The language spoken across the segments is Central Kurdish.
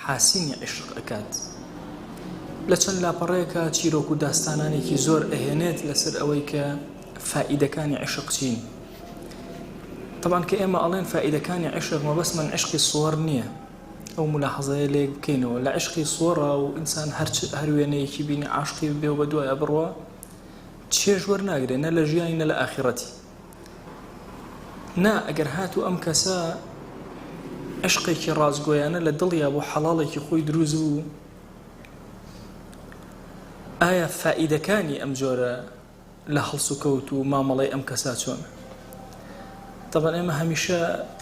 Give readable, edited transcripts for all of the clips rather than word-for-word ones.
حاسینی عشق ئەکات لە چەند لاپەڕەیەکە چیرۆک و داستانانێکی زۆر ئەهێنێت لەسەر ئەوەی کە فائیدەکانی عشق چین. طبعا کە ئێمە ئەڵێن فائیدەکانی عشق مەبەستمان عشقی سوەر نییە، ئەو ملاحەزەیە لێک بکەینەوە لە عشقی سوەڕە و ئینسان هەر وێنەیەکی بینی عاشقی بێ و بە دوایە بڕوە چێژ وەرناگرێت نە لە ژیانی نە لە ئاخرەتی. نا ئەگەر هاتوو ئەم کەسە عشقێکی ڕازگۆیانە لە دڵیا بۆ حەڵاڵێکی خۆی دروست بوو، ئایا فائیدەکانی ئەم جۆرە لە هەڵس و کەوت و مامەڵەی ئەم کەسا چۆنە؟ طبعا ئێمە هەمیشە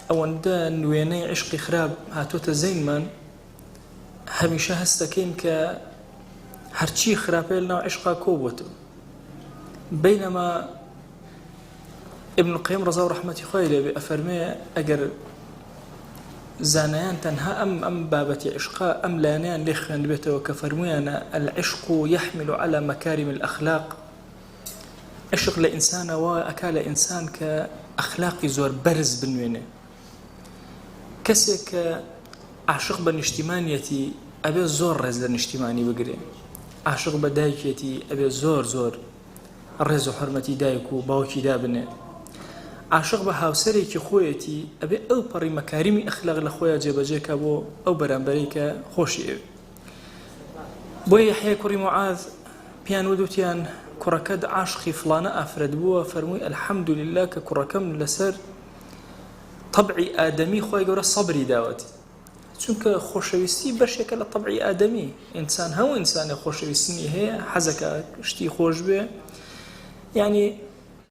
ئەوەندە نوێنەی عشقی خراپ هاتوۆتە زەینمان، هەمیشە هەست دەکەین کە هەرچی خراپەیە لەناو عشقا کۆبووەتەوە. بەینەما ابن القیم ڕەزا و ڕەحمەتی خۆی لێبێ ئەفەرمێ ئەگەر زانایان تەنها ئەم بابەتی عشقا ئەم لایەنەیان لێ خوێند بێتەوە کە فەرموویانە العشق يحمل على مكارم الأخلاق، عشق لە ئینسانەوە ئەکا لە ئینسان کە ئەخلاقی زۆر بەرز بنوێنێ. کەسێک کە عاشق بە نیشتیمانیەتی ئەبێ زۆر ڕێز لە نیشتیمانی بگرێ، عاشق بە دایکێتی ئەبێ زۆر ڕێز و حرمەتی دایک و باوکی دابنێ، عاشق بە هاوسەرێکی خۆیەتی ئەبێ ئەو پەڕی مەکاریمی ئەخلاق لە خۆیان جێبەجێکە بۆ ئەو بەرامبەرەی کە خۆشی ئەوێ. بۆ یەحیای کوڕی موعاذ پیان وتیان کوڕەکەت عاشقی فڵانە ئافرەت بووە، فەرمووی ئەلحەمدولله کە کوڕەکەم لەسەر طبعی ئادەمی خۆی گەورە سەبری داوەتی، چونکە خۆشەویستی بەشێکە لە طبعی ئادەمی. ئینسان هەموو ئینسانێک خۆشەویستنی هەیە، حەزەکە شتی خۆش بێ، یعنی